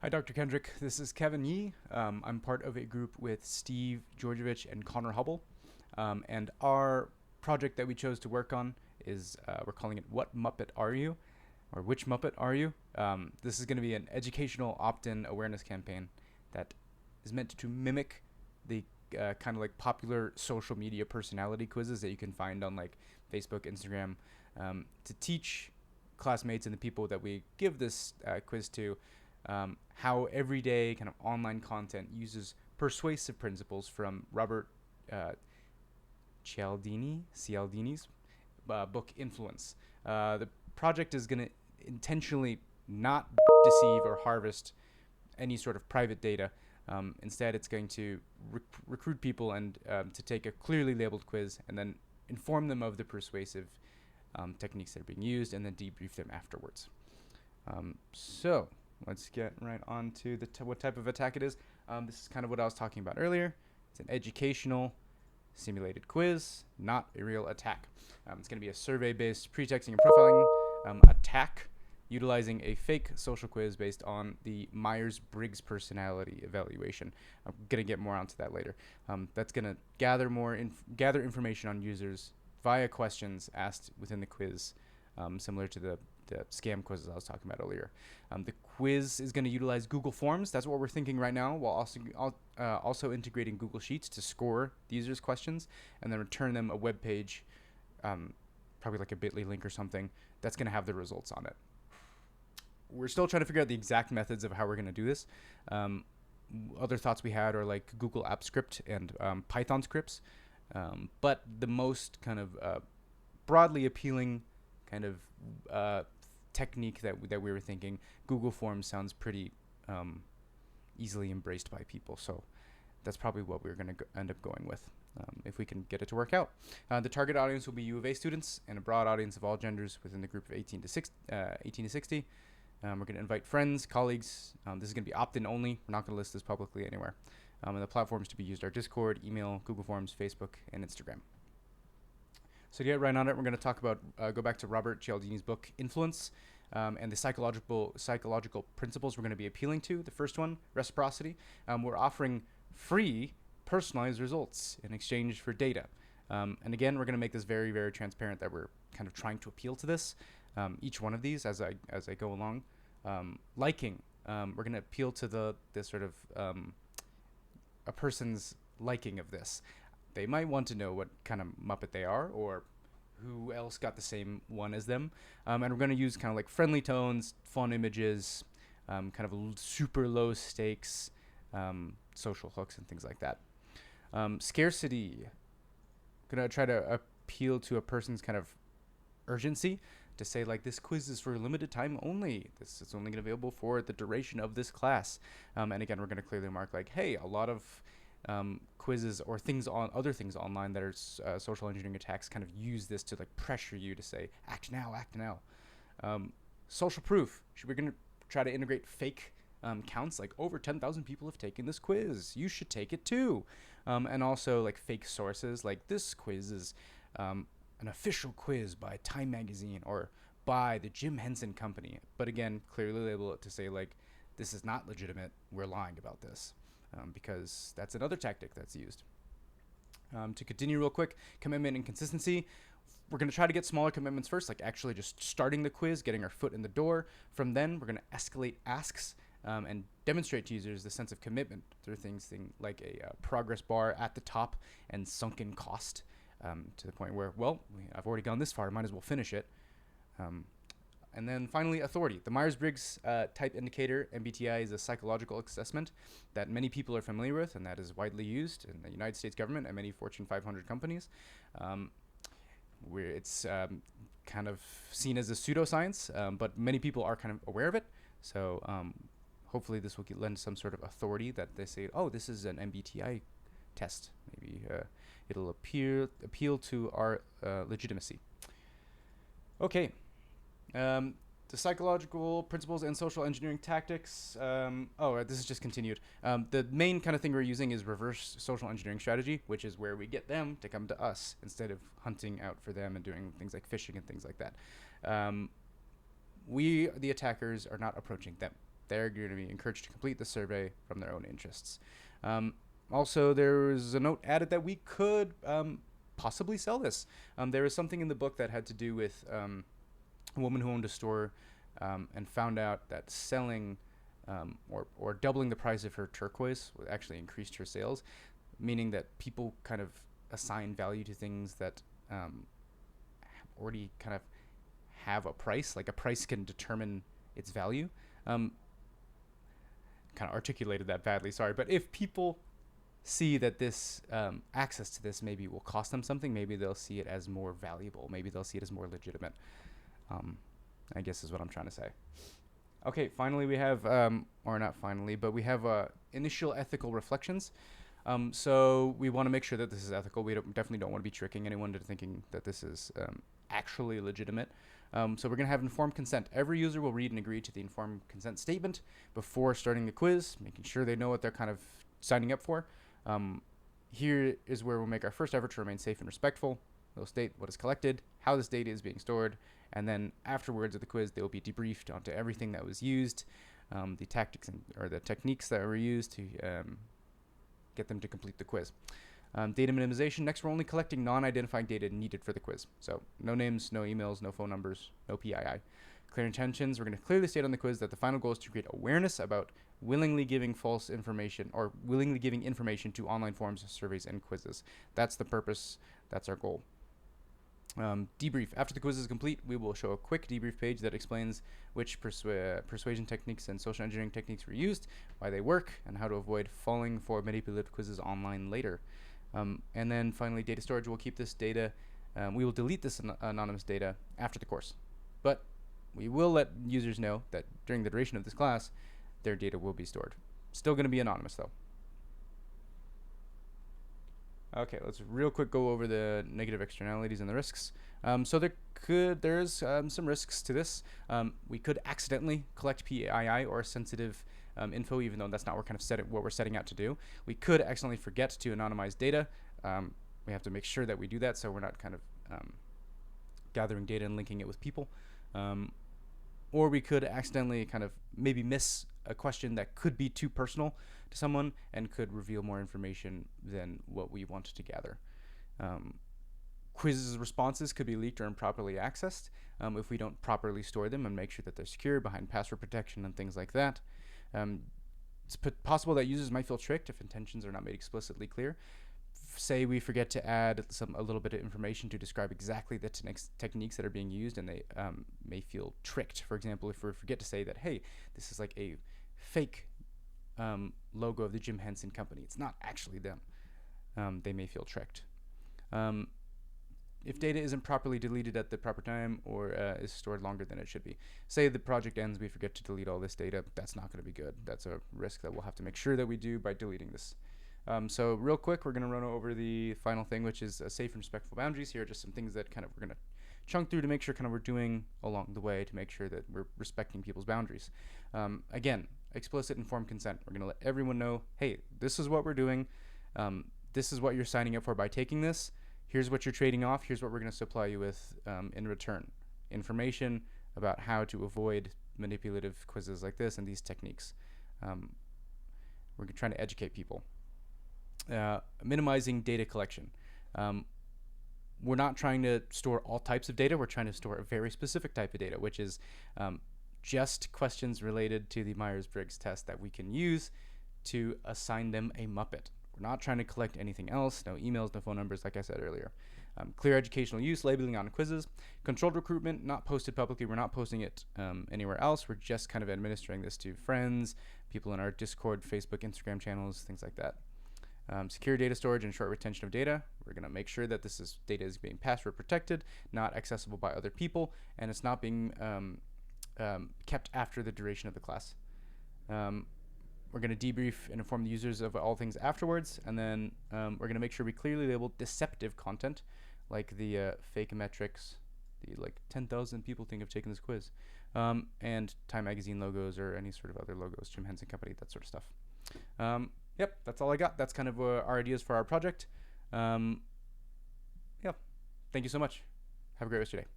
Hi, Dr. Kendrick. This is Kevin Yee. I'm part of a group with Steve Djordjevic and Connor Hubble. And our project that we chose to work on is we're calling it What Muppet Are You? Or Which Muppet Are You? This is going to be an educational opt in awareness campaign that is meant to mimic the kind of like popular social media personality quizzes that you can find on like Facebook, Instagram, to teach classmates and the people that we give this quiz to how everyday kind of online content uses persuasive principles from Robert Cialdini's book Influence. The project is going to intentionally not deceive or harvest any sort of private data. Instead, it's going to recruit people and to take a clearly labeled quiz and then inform them of the persuasive techniques that are being used and then debrief them afterwards. So let's get right on to what type of attack it is. This is kind of what I was talking about earlier. It's an educational simulated quiz, not a real attack. It's going to be a survey-based pretexting and profiling attack utilizing a fake social quiz based on the Myers-Briggs personality evaluation. I'm going to get more onto that later. That's going to gather information on users via questions asked within the quiz, similar to the scam quizzes I was talking about earlier. The quiz is going to utilize Google Forms. That's what we're thinking right now, while also integrating Google Sheets to score the user's questions and then return them a web page, probably like a bit.ly link or something, that's going to have the results on it. We're still trying to figure out the exact methods of how we're going to do this. Other thoughts we had are like Google App Script and Python scripts. But the most kind of broadly appealing kind of technique that we were thinking, Google Forms sounds pretty easily embraced by people. So that's probably what we're going to end up going with if we can get it to work out. The target audience will be U of A students and a broad audience of all genders within the group of 18 to 60. We're going to invite friends, colleagues. This is going to be opt-in only. We're not going to list this publicly anywhere. And the platforms to be used are Discord, email, Google Forms, Facebook, and Instagram. So to get right on it, we're going to talk about, go back to Robert Cialdini's book, Influence, and the psychological principles we're going to be appealing to. The first one, reciprocity. We're offering free, personalized results in exchange for data. And again, we're going to make this very, very transparent that we're kind of trying to appeal to this. Each one of these as I go along. Liking. We're going to appeal to the sort of a person's liking of this. They might want to know what kind of Muppet they are or who else got the same one as them. And we're going to use kind of like friendly tones, fun images, kind of super low stakes, social hooks and things like that. Scarcity. Going to try to appeal to a person's kind of urgency to say like this quiz is for a limited time only. This is only going to be available for the duration of this class. And again, we're going to clearly mark like, hey, a lot of quizzes or other things online that are social engineering attacks kind of use this to like pressure you to say, act now. Social proof. We're going to try to integrate fake counts, like over 10,000 people have taken this quiz. You should take it too. And also like fake sources, like this quiz is an official quiz by Time Magazine or by the Jim Henson Company. But again, clearly label it to say like, this is not legitimate. We're lying about this because that's another tactic that's used. To continue real quick, commitment and consistency. We're going to try to get smaller commitments first, like actually just starting the quiz, getting our foot in the door. From then, we're going to escalate asks and demonstrate to users the sense of commitment through things like a progress bar at the top and sunken cost. To the point where, well, I've already gone this far, might as well finish it. And then finally, authority. The Myers-Briggs type indicator, MBTI, is a psychological assessment that many people are familiar with and that is widely used in the United States government and many Fortune 500 companies. Where it's kind of seen as a pseudoscience, but many people are kind of aware of it. So hopefully this will lend some sort of authority that they say, oh, this is an MBTI test. Maybe it'll appeal to our legitimacy. Okay. The psychological principles and social engineering tactics. This is just continued. The main kind of thing we're using is reverse social engineering strategy, which is where we get them to come to us instead of hunting out for them and doing things like phishing and things like that. We, the attackers, are not approaching them. they're going to be encouraged to complete the survey from their own interests. Also, there was a note added that we could possibly sell this. There was something in the book that had to do with a woman who owned a store and found out that selling or doubling the price of her turquoise actually increased her sales, meaning that people kind of assign value to things that already kind of have a price. Like a price can determine its value. Kind of articulated that badly, sorry. But if people see that this access to this maybe will cost them something, maybe they'll see it as more valuable. Maybe they'll see it as more legitimate. I guess is what I'm trying to say. Okay, finally we have, or not finally, but we have initial ethical reflections. So we want to make sure that this is ethical. We definitely don't want to be tricking anyone into thinking that this is actually legitimate. So we're going to have informed consent. Every user will read and agree to the informed consent statement before starting the quiz, making sure they know what they're kind of signing up for. Here is where we'll make our first effort to remain safe and respectful. They'll state what is collected, how this data is being stored, and then afterwards of the quiz, they will be debriefed onto everything that was used, the tactics or the techniques that were used to get them to complete the quiz. Data minimization. Next, we're only collecting non-identifying data needed for the quiz. So no names, no emails, no phone numbers, no PII. Clear intentions. We're going to clearly state on the quiz that the final goal is to create awareness about willingly giving false information or willingly giving information to online forums, surveys, and quizzes. That's the purpose. That's our goal. Debrief. After the quiz is complete, we will show a quick debrief page that explains which persuasion techniques and social engineering techniques were used, why they work, and how to avoid falling for manipulative quizzes online later. And then finally, data storage. We'll keep this data. We will delete this anonymous data after the course. But we will let users know that during the duration of this class, their data will be stored. Still going to be anonymous, though. Okay, let's real quick go over the negative externalities and the risks. So there's some risks to this. We could accidentally collect PII or sensitive info, even though that's not what we're setting out to do. We could accidentally forget to anonymize data. We have to make sure that we do that so we're not kind of gathering data and linking it with people. Or we could accidentally kind of maybe miss a question that could be too personal to someone and could reveal more information than what we wanted to gather. Quizzes responses could be leaked or improperly accessed if we don't properly store them and make sure that they're secure behind password protection and things like that. It's possible that users might feel tricked if intentions are not made explicitly clear. Say we forget to add a little bit of information to describe exactly the techniques that are being used, and they may feel tricked. For example, if we forget to say that, hey, this is like a fake logo of the Jim Henson Company. It's not actually them. They may feel tricked. If data isn't properly deleted at the proper time or is stored longer than it should be. Say the project ends, we forget to delete all this data. That's not going to be good. That's a risk that we'll have to make sure that we do by deleting this. So real quick, we're going to run over the final thing, which is safe and respectful boundaries. Here are just some things that kind of we're going to chunk through to make sure kind of we're doing along the way to make sure that we're respecting people's boundaries. Again, explicit informed consent. We're going to let everyone know, hey, this is what we're doing. This is what you're signing up for by taking this. Here's what you're trading off. Here's what we're going to supply you with in return. Information about how to avoid manipulative quizzes like this and these techniques. We're trying to educate people. Minimizing data collection. We're not trying to store all types of data. We're trying to store a very specific type of data, which is just questions related to the Myers-Briggs test that we can use to assign them a Muppet. We're not trying to collect anything else. No emails, no phone numbers, like I said earlier. Clear educational use, labeling on quizzes. Controlled recruitment, not posted publicly. We're not posting it anywhere else. We're just kind of administering this to friends, people in our Discord, Facebook, Instagram channels, things like that. Secure data storage and short retention of data. We're going to make sure that data is being password protected, not accessible by other people, and it's not being kept after the duration of the class. We're going to debrief and inform the users of all things afterwards, and then we're going to make sure we clearly label deceptive content, like the fake metrics, the like 10,000 people think of taking this quiz, and Time Magazine logos or any sort of other logos, Jim Henson Company, that sort of stuff. Yep, that's all I got. That's kind of our ideas for our project. Yeah, thank you so much. Have a great rest of your day.